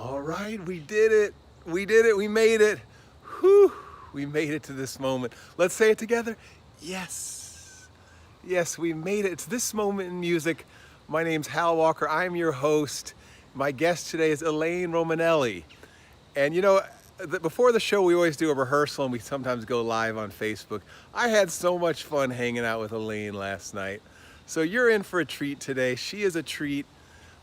All right, we did it. We did it. We made it. Whew. We made it to this moment. Let's say it together. Yes. Yes, we made it. It's this moment in music. My name's Hal Walker. I'm your host. My guest today is Elaine Romanelli. And you know, before the show, we always do a rehearsal and we sometimes go live on Facebook. I had so much fun hanging out with Elaine last night. So you're in for a treat today. She is a treat.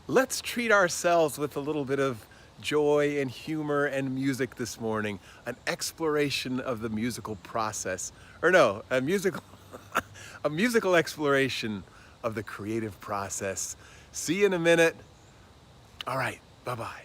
Let's treat ourselves with a little bit of joy and humor and music this morning. An exploration of the musical process. Or no, a musical exploration of the creative process. See you in a minute. All right, bye-bye.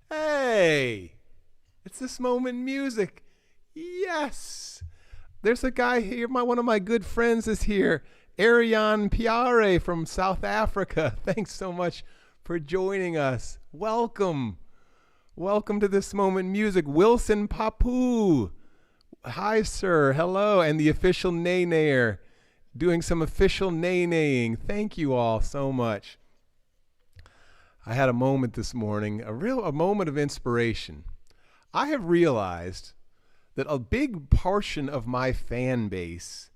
Hey, it's this moment in music. Yes. There's a guy here, one of my good friends is here, Ariane Piare from South Africa. Thanks so much for joining us. Welcome. Welcome to this moment in music. Wilson Papu. Hi, sir. Hello. And the official nay-nayer doing some official nay-naying. Thank you all so much. I had a moment this morning, a moment of inspiration. I have realized that a big portion of my fan base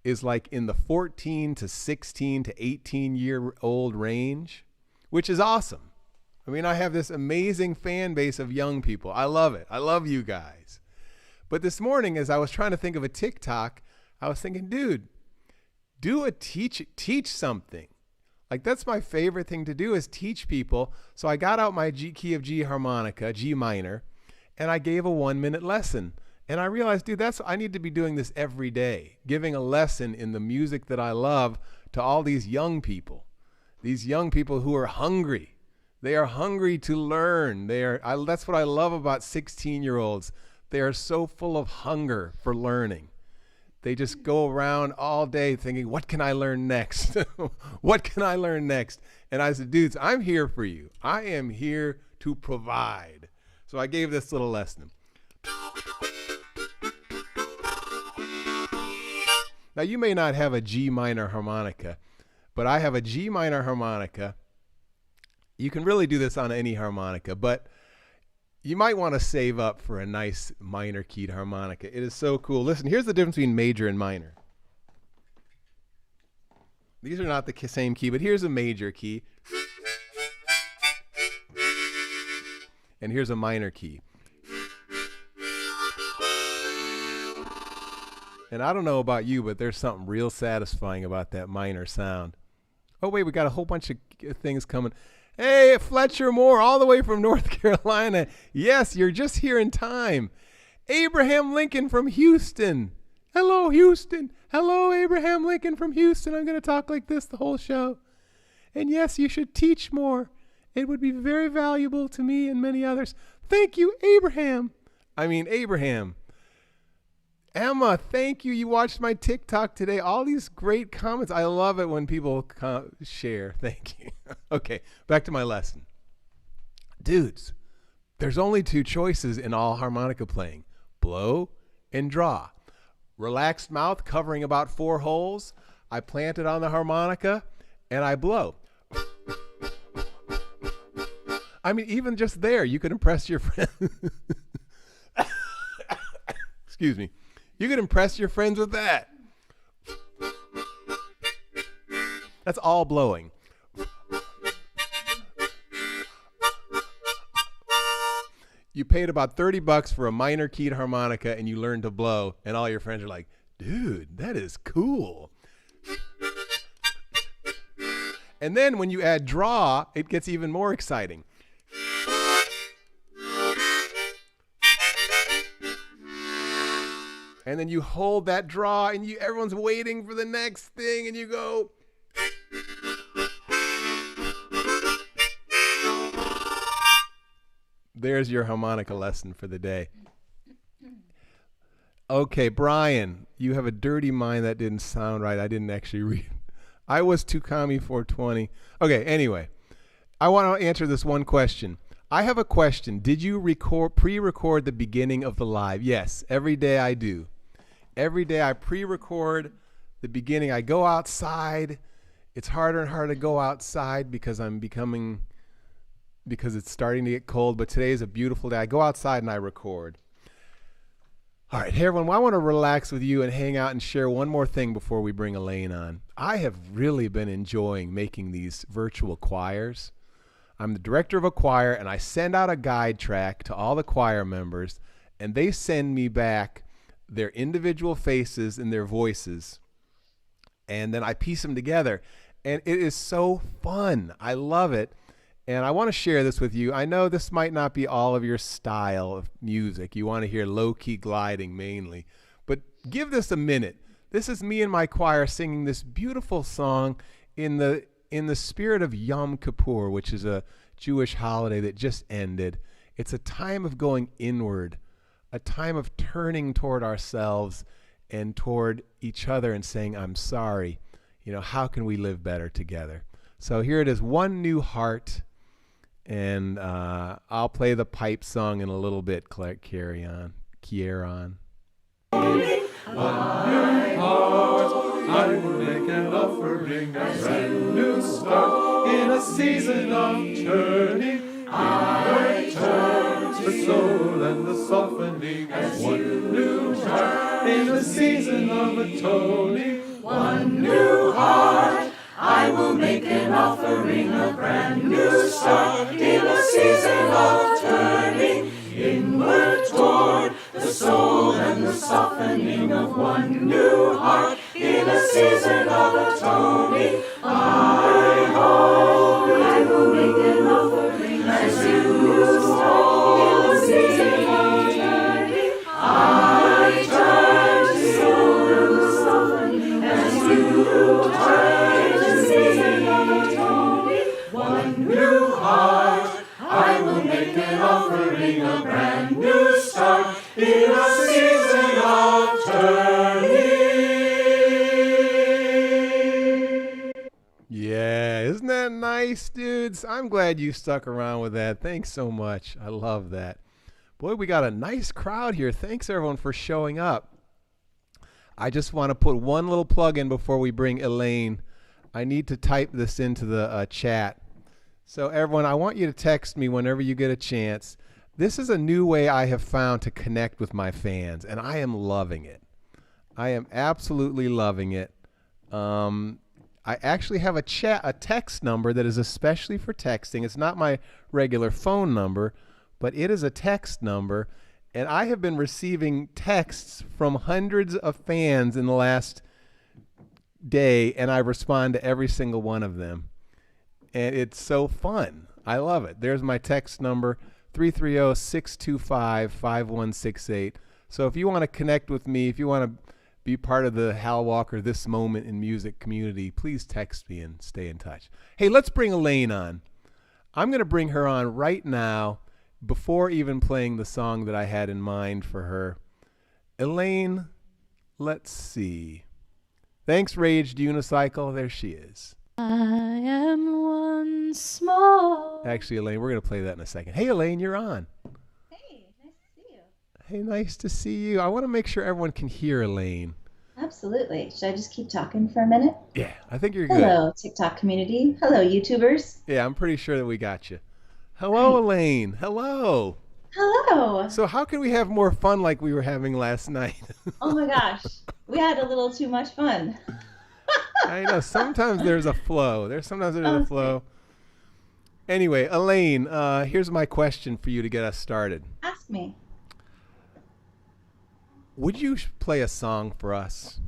is like in the 14 to 16 to 18-year-old range, which is awesome. I mean, I have this amazing fan base of young people. I love it. I love you guys. But this morning, as I was trying to think of a TikTok, I was thinking, dude, teach something. Like, that's my favorite thing to do, is teach people. So I got out my key of G harmonica, G minor, and I gave a 1-minute lesson. And I realized, dude, I need to be doing this every day, giving a lesson in the music that I love to all these young people who are hungry. They are hungry to learn. That's what I love about 16-year-olds. They are so full of hunger for learning. They just go around all day thinking, what can I learn next? What can I learn next? And I said, dudes, I'm here for you. I am here to provide. So I gave this little lesson. Now, you may not have a G minor harmonica, but I have a G minor harmonica. You can really do this on any harmonica, but you might want to save up for a nice minor keyed harmonica. It is so cool. Listen, here's the difference between major and minor. These are not the same key, but here's a major key. And here's a minor key. And I don't know about you, but there's something real satisfying about that minor sound. Oh, wait, we got a whole bunch of things coming. Hey, Fletcher Moore, all the way from North Carolina. Yes, you're just here in time. Abraham Lincoln from Houston. Hello, Houston. Hello, Abraham Lincoln from Houston. I'm going to talk like this the whole show. And yes, you should teach more. It would be very valuable to me and many others. Thank you, Abraham. Emma, thank you. You watched my TikTok today. All these great comments. I love it when people share. Thank you. Okay, back to my lesson. Dudes, there's only 2 choices in all harmonica playing: blow and draw. Relaxed mouth covering about 4 holes. I plant it on the harmonica and I blow. I mean, even just there, you could impress your friend. Excuse me. You could impress your friends with that. That's all blowing. You paid about $30 for a minor keyed harmonica and you learned to blow, and all your friends are like, dude, that is cool. And then when you add draw, it gets even more exciting. And then you hold that draw, and everyone's waiting for the next thing, and you go. There's your harmonica lesson for the day. Okay, Brian, you have a dirty mind. That didn't sound right. I didn't actually read. I was Tukami 420. Okay, anyway, I want to answer this one question. I have a question. Did you pre-record the beginning of the live? Yes, every day I do. Every day I pre-record the beginning. I go outside. It's harder and harder to go outside because it's starting to get cold, but today is a beautiful day. I go outside and I record. All right, hey everyone, I want to relax with you and hang out and share one more thing before we bring Elaine on. I have really been enjoying making these virtual choirs. I'm the director of a choir, and I send out a guide track to all the choir members, and they send me back their individual faces and their voices, and then I piece them together, and it is so fun. I love it. And I want to share this with you. I know this might not be all of your style of music. You want to hear low-key gliding mainly. But give this a minute. This is me and my choir singing this beautiful song in the spirit of Yom Kippur, which is a Jewish holiday that just ended. It's a time of going inward, a time of turning toward ourselves and toward each other and saying, I'm sorry. How can we live better together? So here it is, One New Heart. And I'll play the pipe song in a little bit. Carry on. One new heart, I will make an offering, a brand new start in a season of turning. I turn the soul and the softening as one new heart in a season of atoning. One new heart. I will make an offering, a brand new start in a season of turning inward toward the soul and the softening of one new heart in a season of atoning. I will make an offering, as you start in a season of turning. I turn the soul and the softening as you turn. One new heart, I will make an offering, a brand new start in a season of turning. Yeah, isn't that nice, dudes? I'm glad you stuck around with that. Thanks so much. I love that. Boy, we got a nice crowd here. Thanks, everyone, for showing up. I just want to put one little plug in before we bring Elaine. I need to type this into the chat. So everyone, I want you to text me whenever you get a chance. This is a new way I have found to connect with my fans, and I am loving it. I am absolutely loving it. I actually have a text number that is especially for texting. It's not my regular phone number, but it is a text number, and I have been receiving texts from hundreds of fans in the last day, and I respond to every single one of them. And it's so fun. I love it. There's my text number, 330-625-5168. So if you want to connect with me, if you want to be part of the Hal Walker This Moment in Music community, please text me and stay in touch. Hey, let's bring Elaine on. I'm going to bring her on right now before even playing the song that I had in mind for her. Elaine, let's see. Thanks, Raged Unicycle. There she is. I am one small. Actually, Elaine, we're going to play that in a second. Hey, Elaine, you're on. Hey, nice to see you. Hey, nice to see you. I want to make sure everyone can hear Elaine. Absolutely. Should I just keep talking for a minute? Yeah, I think you're good. Hello, TikTok community. Hello, YouTubers. Yeah, I'm pretty sure that we got you. Hello, Elaine. Hello. Hello. So how can we have more fun like we were having last night? Oh my gosh. We had a little too much fun. I know. Sometimes there's a flow. There's a flow. Anyway, Elaine, here's my question for you to get us started. Ask me. Would you play a song for us?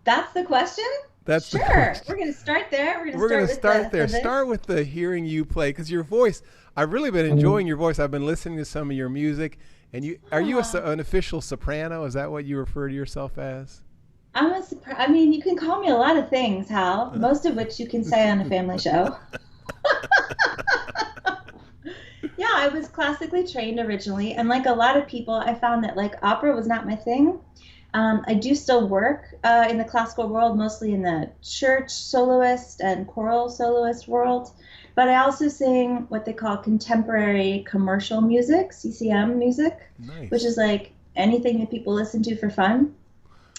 That's the question? That's sure. The question. We're going to start there. We're going to start there. Start with the hearing you play, because your voice, I've really been enjoying your voice. I've been listening to some of your music, And are you an official soprano? Is that what you refer to yourself as? I mean, you can call me a lot of things, Hal, most of which you can say on a family show. Yeah, I was classically trained originally, and like a lot of people, I found that like opera was not my thing. I do still work in the classical world, mostly in the church soloist and choral soloist world, but I also sing what they call contemporary commercial music, CCM music, which Nice. is like anything that people listen to for fun.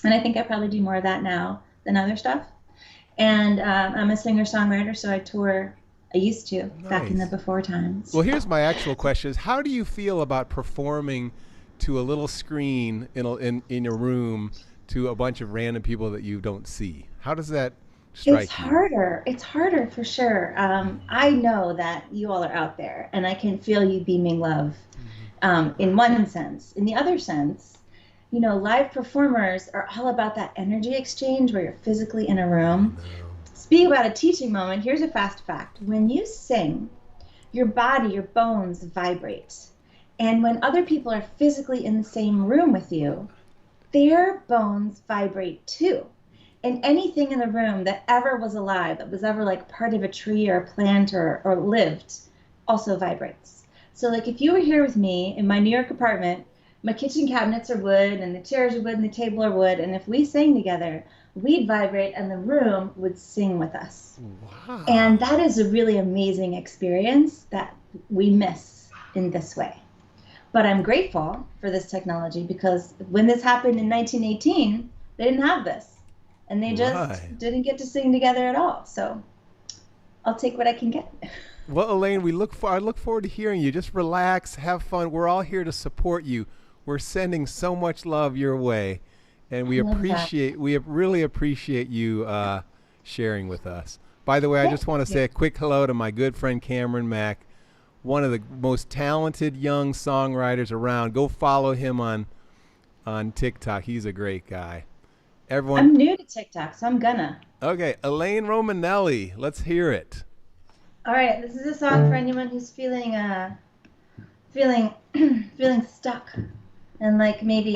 And I think I probably do more of that now than other stuff. And I'm a singer-songwriter, so I tour. I used to back in the Nice. before times. Well, here's my actual question: is how do you feel about performing to a little screen in a room to a bunch of random people that you don't see? How does that It's strike you? harder. It's harder for sure. I know that you all are out there, and I can feel you beaming love Hmm. in one sense. In the other sense, live performers are all about that energy exchange where you're physically in a I room. know. Speaking about a teaching moment, here's a fast fact. When you sing, your body, your bones vibrate. And when other people are physically in the same room with you, their bones vibrate too. And anything in the room that ever was alive, that was ever like part of a tree or a plant or lived, also vibrates. So like if you were here with me in my New York apartment, my kitchen cabinets are wood and the chairs are wood and the table are wood. And if we sang together, we'd vibrate and the room would sing with us. And Wow. that is a really amazing experience that we miss in this way. But I'm grateful for this technology because when this happened in 1918, they didn't have this. And they just Right. didn't get to sing together at all. So I'll take what I can get. Well, Elaine, I look forward to hearing you. Just relax, have fun. We're all here to support you. We're sending so much love your way, and I love that. we really appreciate you sharing with us. By the way, I Thank just want to you. say a quick hello to my good friend Cameron Mack, one of the most talented young songwriters around. Go follow him on TikTok. He's a great guy. Everyone, I'm new to TikTok, so I'm gonna. okay, Elaine Romanelli, let's hear it. All right, this is a song for anyone who's feeling feeling stuck and like maybe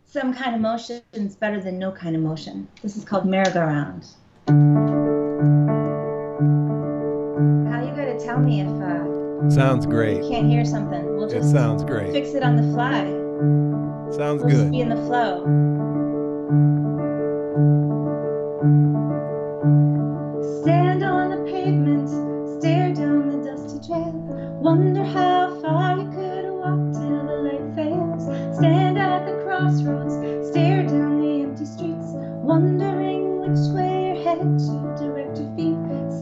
some kind of motion is better than no kind of motion. This is called Merry-Go-Round. How you gotta tell me if Sounds you great. can't hear something. We'll It just sounds great. fix it on the fly. Sounds We'll just good. be in the flow. Stand on the pavement, stare down the dusty trail. Wonder how far you could have walked till the light fails. Stand at the crossroads, stare down the empty streets, wondering which way your head should direct your feet.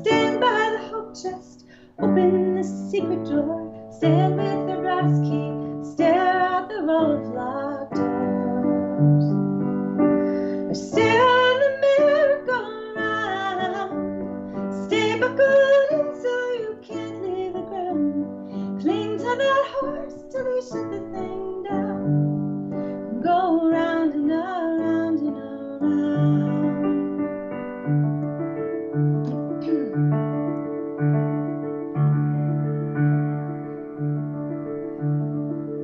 Stand by the hope chest, open the secret door. Stand with the brass key, stare at the row of locked doors. Or stare on the merry-go-round. Stay buckled in so you can't leave the ground. Cling to that horse till they shut the thing down. Go round and around and around.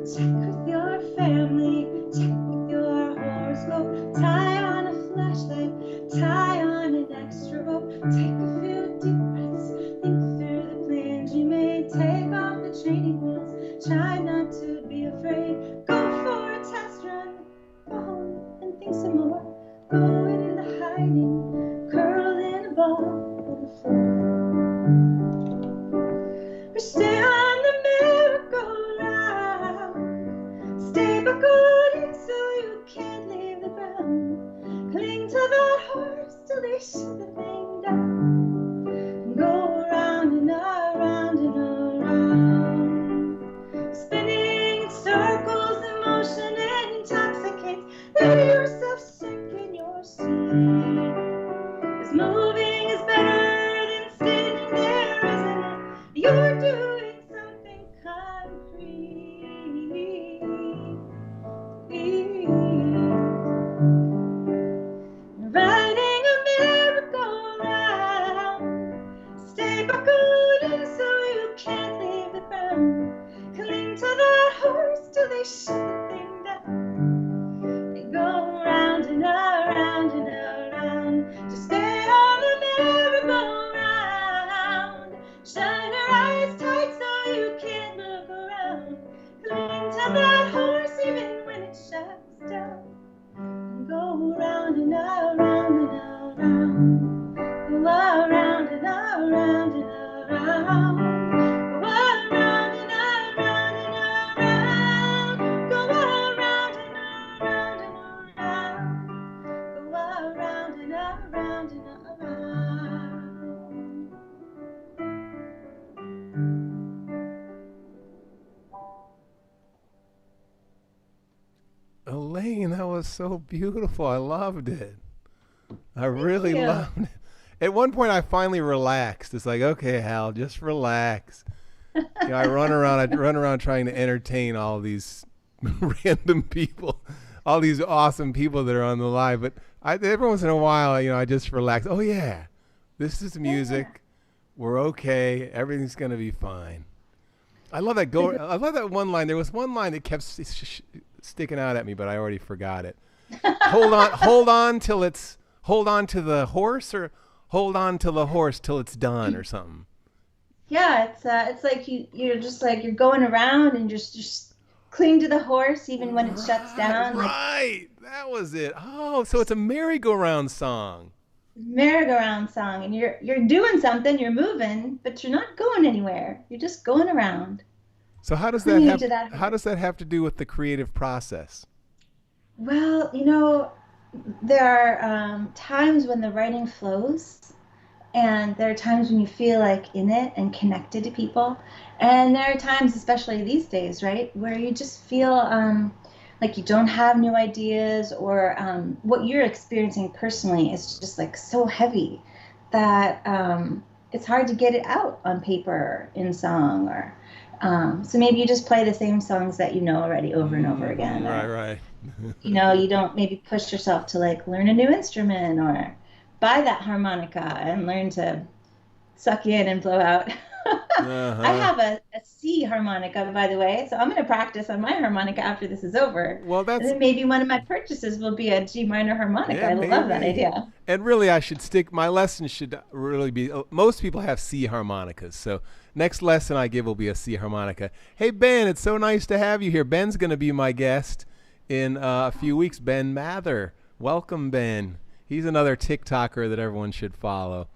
Check with your family, check with your horoscope. Tie on a flashlight, tie on an extra rope. Take a few deep breaths, think through the plans you made. Take off the training wheels, try not to be afraid. Go for a test run, go home and think some more. Go into hiding, curled in a ball on the floor. Or stay on the merry-go-round. Stay buckled in so you can't leave the ground. Cling to that horse till they shut the thing down. Go around and around and around. Spinning in circles, emotion intoxicates. Let yourself sink in your seat. 'Cause moving is better than standing there, isn't it? You're doing something concrete. Riding a merry-go-round. Stay buckled in so you can't leave the ground. Cling to that horse till they shut Elaine, that was so beautiful. I loved it. I really you. loved it. At one point, I finally relaxed. It's like, okay, Hal, just relax. I run around trying to entertain all these random people, all these awesome people that are on the live. But every once in a while, I just relax. Oh yeah, this is music. We're okay. Everything's gonna be fine. I love that. I love that one line. There was one line that kept sticking out at me, but I already forgot it. Hold on to the horse, or hold on to the horse till it's done, or something. Yeah, it's like you're just like you're going around and just cling to the horse even when it shuts down. Right, that was it. Oh, so it's a merry-go-round song. Merry-go-round song, and you're doing something, you're moving, but you're not going anywhere. You're just going around. So how does how does that have to do with the creative process? Well, there are times when the writing flows, and there are times when you feel like in it and connected to people, and there are times, especially these days, right, where you just feel like you don't have new ideas, or what you're experiencing personally is just like so heavy that it's hard to get it out on paper in song, or so maybe you just play the same songs that you know already over and over again. Right. You don't maybe push yourself to like learn a new instrument or buy that harmonica and learn to suck in and blow out. I have a C harmonica, by the way, so I'm going to practice on my harmonica after this is over. Well, and then maybe one of my purchases will be a G minor harmonica. Yeah, I love that idea. And really, my lesson should really be, most people have C harmonicas, so next lesson I give will be a C harmonica. Hey, Ben, it's so nice to have you here. Ben's going to be my guest in a few weeks. Ben Mather. Welcome, Ben. He's another TikToker that everyone should follow.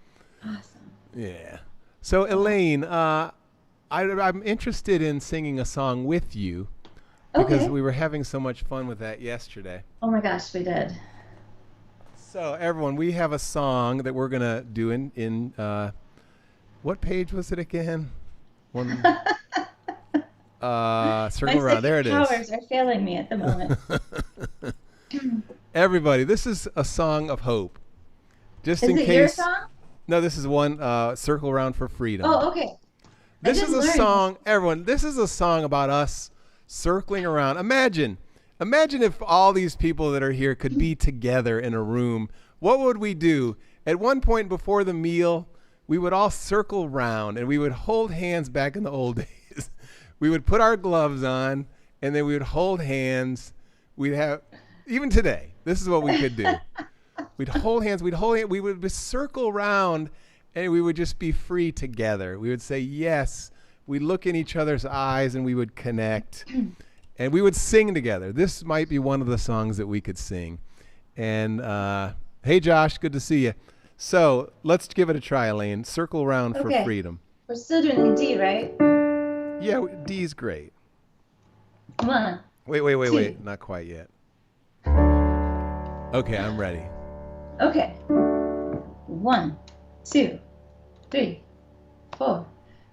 Awesome. Yeah. So, Elaine, I'm interested in singing a song with you because we were having so much fun with that yesterday. Oh my gosh, we did. So, everyone, we have a song that we're going to do in what page was it again? Circle around. There it is. My powers are failing me at the moment. Everybody, this is a song of hope. Just is in it case. Your song? No, this is one, Circle Around for Freedom. Oh, okay. This is a song, everyone, this is a song about us circling around. Imagine if all these people that are here could be together in a room. What would we do? At one point before the meal, we would all circle around and we would hold hands back in the old days. We would put our gloves on and then we would hold hands. We'd have, even today, this is what we could do. We'd hold hands, we would just circle around and we would just be free together. We would say yes. We'd look in each other's eyes and we would connect and we would sing together. This might be one of the songs that we could sing. And hey, Josh, good to see you. So let's give it a try, Elaine. Circle Around for Freedom. We're still doing the D, right? Yeah, D's great. Come on. Wait. Not quite yet. Okay, I'm ready. Okay. 1, 2, 3, 4.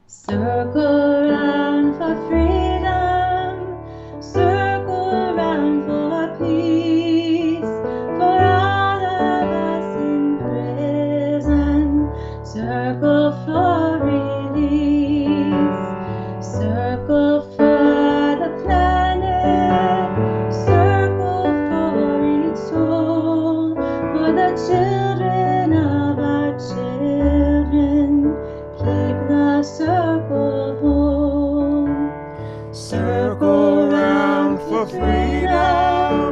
Circle round for freedom. Circle round for peace. For all of us in prison. Circle for release. Circle for the planet. Circle for each soul. For the children of our children, keep the circle whole. Circle round for freedom.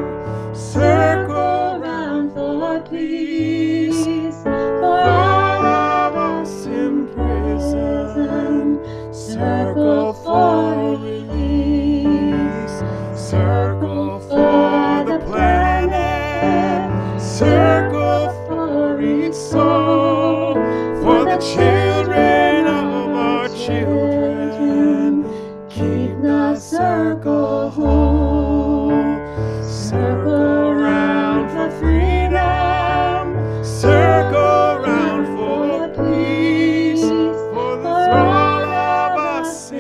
Circle round for peace. For all of us in prison. Circle for release. Circle for the planet. Circle for each soul. For the children of our children. Keep the circle whole. Circle round for freedom. Circle round for peace. For all of us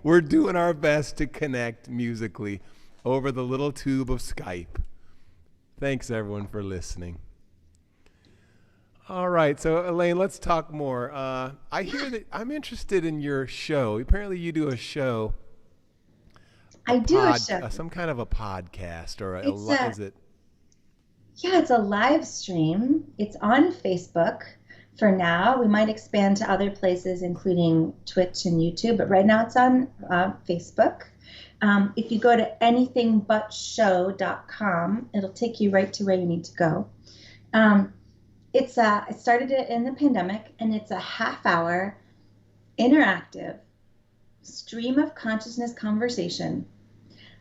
We're doing our best to connect musically over the little tube of Skype. Thanks, everyone, for listening. All right, so Elaine, let's talk more. I hear that I'm interested in your show. Apparently, you do a show. I do a show. Some kind of a podcast, or is it? Yeah, it's a live stream. It's on Facebook for now. We might expand to other places, including Twitch and YouTube, but right now it's on Facebook. If you go to anythingbutshow.com, it'll take you right to where you need to go. I started it in the pandemic, and it's a half-hour interactive stream of consciousness conversation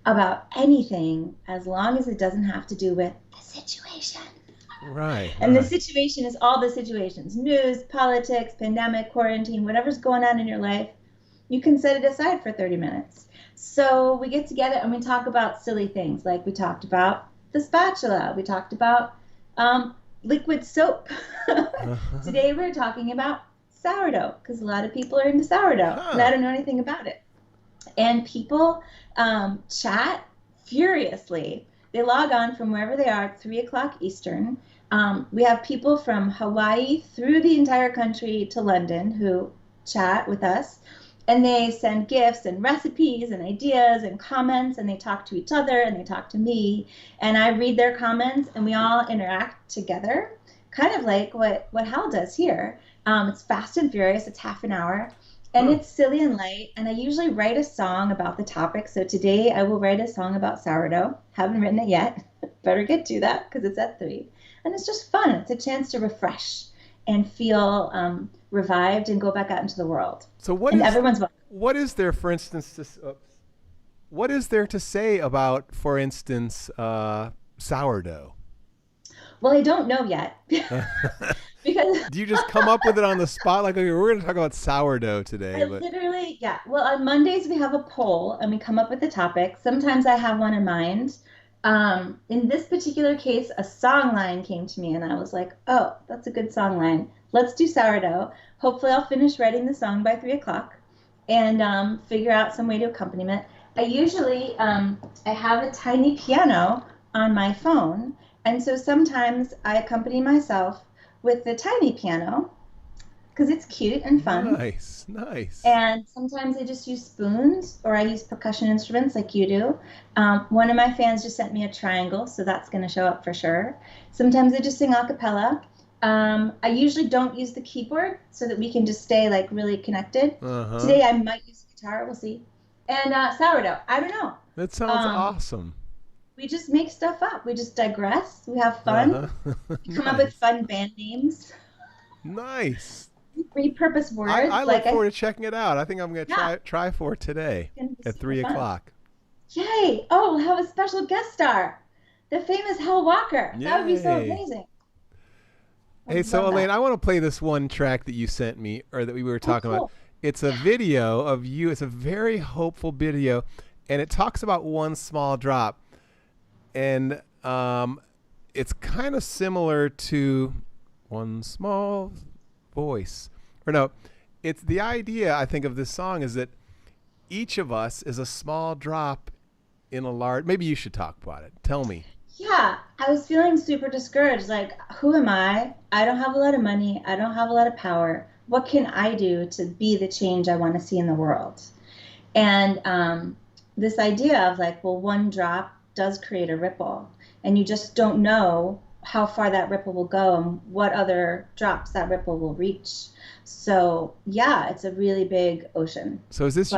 about anything, as long as it doesn't have to do with the situation. Right. And the situation is all the situations: news, politics, pandemic, quarantine, whatever's going on in your life. You can set it aside for 30 minutes. So we get together and we talk about silly things, like we talked about the spatula. We talked about liquid soap. Today we're talking about sourdough, because a lot of people are into sourdough, and I don't know anything about it. And people chat furiously. They log on from wherever they are at 3 o'clock Eastern. We have people from Hawaii through the entire country to London who chat with us. And they send gifts and recipes and ideas and comments, and they talk to each other and they talk to me. And I read their comments, and we all interact together, kind of like what Hal does here. It's fast and furious. It's half an hour. And it's silly and light. And I usually write a song about the topic. So today I will write a song about sourdough. Haven't written it yet. Better get to that, because it's at 3. And it's just fun. It's a chance to refresh and feel revived and go back out into the world. So what is there, for instance, what is there to say about, for instance, sourdough? Well, I don't know yet. Because do you just come up with it on the spot? Like, okay, we're going to talk about sourdough today. Literally, yeah. Well, on Mondays we have a poll and we come up with a topic. Sometimes I have one in mind. In this particular case, a song line came to me and I was like, oh, that's a good song line. Let's do sourdough. Hopefully I'll finish writing the song by 3 o'clock and figure out some way to accompaniment. I usually, I have a tiny piano on my phone. And so sometimes I accompany myself with the tiny piano because it's cute and fun. Nice, nice. And sometimes I just use spoons, or I use percussion instruments like you do. One of my fans just sent me a triangle, so that's going to show up for sure. Sometimes I just sing a cappella. I usually don't use the keyboard so that we can just stay like really connected. Today I might use the guitar, we'll see. And sourdough, I don't know. That sounds awesome. We just make stuff up. We just digress. We have fun. We come up with fun band names. Nice. Repurpose words. I look forward to checking it out. I think I'm going to try for today at 3 o'clock. Yay. Oh, we'll have a special guest star. The famous Hal Walker. Yay. That would be so amazing. Hey, so Elaine, I want to play this one track that you sent me, or that we were talking about. It's a video of you. It's a very hopeful video, and it talks about one small drop. And it's kind of similar to One Small Voice. Or no, it's the idea, I think, of this song is that each of us is a small drop in a large... Maybe you should talk about it. Tell me. Yeah, I was feeling super discouraged. Like, who am I? I don't have a lot of money. I don't have a lot of power. What can I do to be the change I want to see in the world? And this idea of like, well, one drop does create a ripple, and you just don't know how far that ripple will go and what other drops that ripple will reach. So yeah, it's a really big ocean. So is this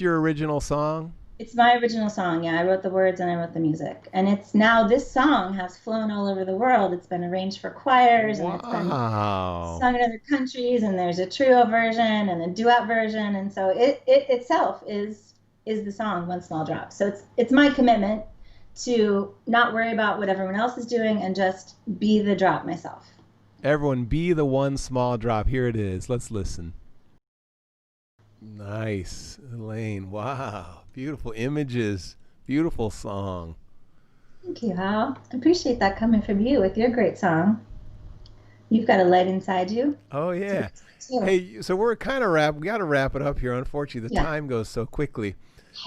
your original song? It's my original song. Yeah, I wrote the words and I wrote the music, and it's now this song has flown all over the world. It's been arranged for choirs and it's been sung in other countries, and there's a trio version and a duet version, and so it itself is the song One Small Drop. So it's my commitment to not worry about what everyone else is doing and just be the drop myself. Everyone be the one small drop. Here it is. Let's listen. Nice. Elaine. Wow. Beautiful images. Beautiful song. Thank you, Hal. I appreciate that coming from you with your great song. You've got a light inside you. Oh yeah. Too. Hey, so we got to wrap it up here. Unfortunately, the time goes so quickly.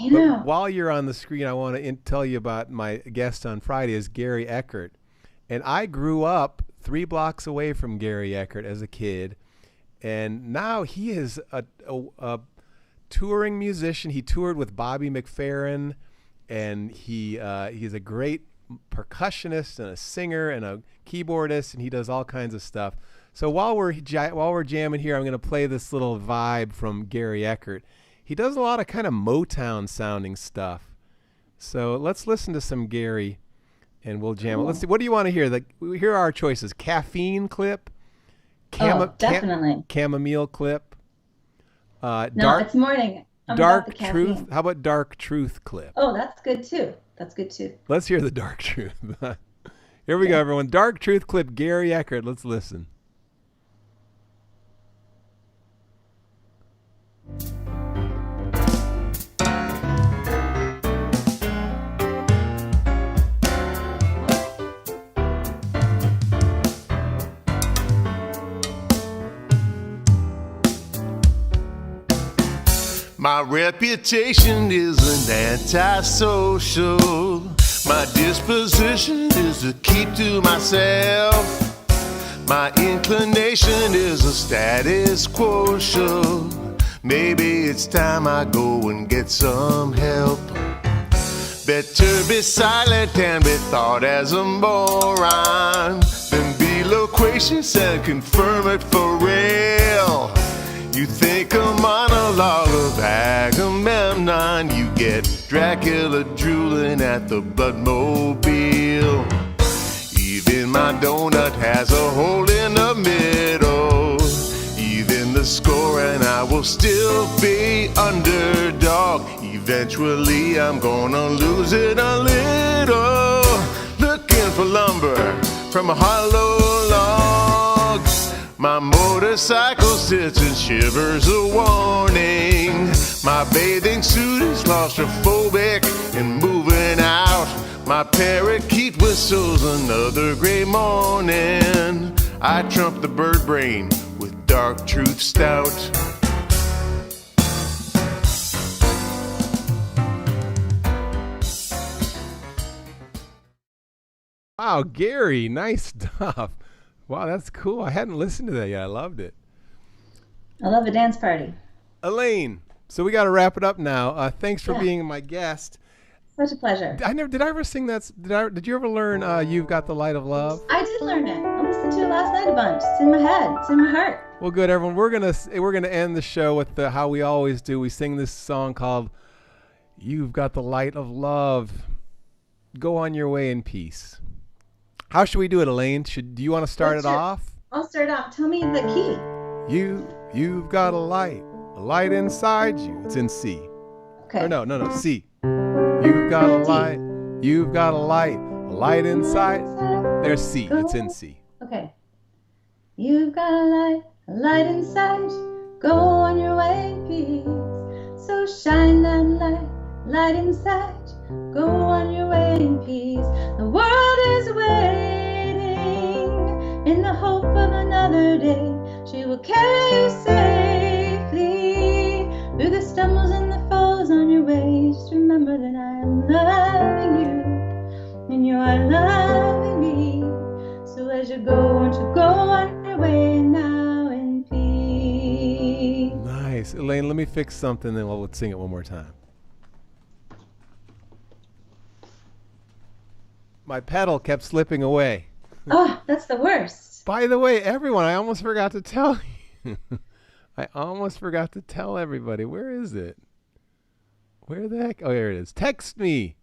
I know. But while you're on the screen, I want to tell you about my guest on Friday is Gary Eckert. And I grew up 3 blocks away from Gary Eckert as a kid. And now he is a touring musician. He toured with Bobby McFerrin, and he's a great percussionist and a singer and a keyboardist, and he does all kinds of stuff. So while we're jamming here, I'm going to play this little vibe from Gary Eckert. He does a lot of kind of Motown sounding stuff. So let's listen to some Gary, and we'll jam it. Let's see. What do you want to hear? Here are our choices: caffeine clip, definitely chamomile clip. No, it's morning. Dark truth. How about dark truth clip? Oh, that's good too. Let's hear the dark truth. Here we go, everyone. Dark truth clip, Gary Eckert. Let's listen. My reputation is an antisocial. My disposition is to keep to myself. My inclination is a status quo show. Maybe it's time I go and get some help. Better be silent and be thought as a moron than be loquacious and confirm it for real. You think a monologue of Agamemnon, you get Dracula drooling at the Bloodmobile. Even my donut has a hole in the middle. Even the score and I will still be underdog. Eventually I'm gonna lose it a little. Looking for lumber from a hollow log. My motorcycle sits and shivers a warning. My bathing suit is claustrophobic and moving out. My parakeet whistles another gray morning. I trump the bird brain with dark truth stout. Wow, Gary, nice stuff. Wow, that's cool. I hadn't listened to that yet. I loved it. I love a dance party. Elaine, so we got to wrap it up now. Thanks for being my guest. Such a pleasure. Did I ever sing that? Did you ever learn You've Got the Light of Love? I did learn it. I listened to it last night a bunch. It's in my head. It's in my heart. Well, good, everyone. We're gonna end the show with how we always do. We sing this song called You've Got the Light of Love. Go on your way in peace. How should we do it, Elaine? Do you want to start it off? I'll start off. Tell me the key. You've got a light inside you. It's in C. Okay. Or no, C. You've got a light inside. There's C. It's in C. Okay. You've got a light inside. Go on your way in peace. So shine that light inside. Go on your way in peace. The world is waiting in the hope of another day. She will carry you safely through the stumbles and the falls on your way. Just remember that I am loving you and you are loving me. So as you go, won't you go on your way now in peace. Nice. Elaine, let me fix something, then we'll sing it one more time. My pedal kept slipping away. Oh, that's the worst. By the way, everyone, I almost forgot to tell you. I almost forgot to tell everybody. Where is it? Where the heck? Oh, here it is. Text me.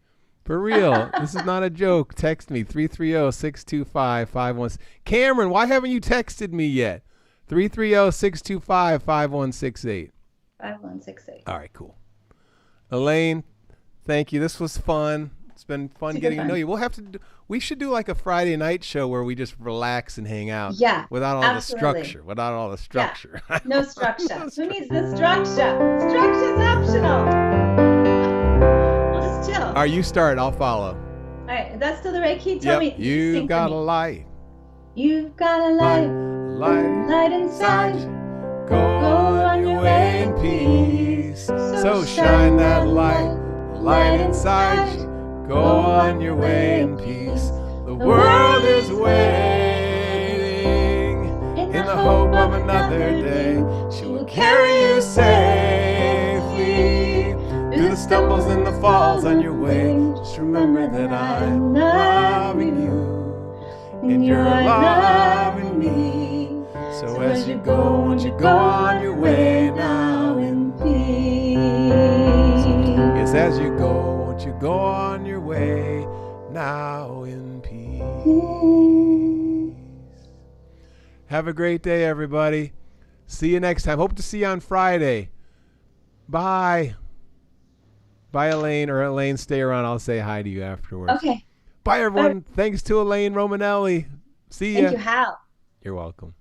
For real. This is not a joke. Text me. 330-625-5168. Cameron, why haven't you texted me yet? 330-625-5168. 5168. All right, cool. Elaine, thank you. This was fun. It's been fun getting to know you. We should do like a Friday night show where we just relax and hang out. Yeah. Without all absolutely. the structure. Yeah. No structure. Who needs the structure? Structure's optional. We'll just chill. All right, you start. I'll follow. All right. That's still the right key. Tell me. You've got a light. You've got a light inside. Go on your way in peace. So shine that light inside you. Go on your way in peace. The world is waiting in the hope of another day. She will carry you safely through the stumbles and the falls on your way. Just remember that I'm loving you and you're loving me. So as you go, won't you go on your way now in peace? Yes, as you go, won't you go on your way now in peace? Have a great day, everybody. See you next time. Hope to see you on Friday. Bye. Bye, Elaine. Or Elaine, stay around. I'll say hi to you afterwards. Okay. Bye, everyone. Thanks to Elaine Romanelli. See ya. Thank you, Hal. You're welcome.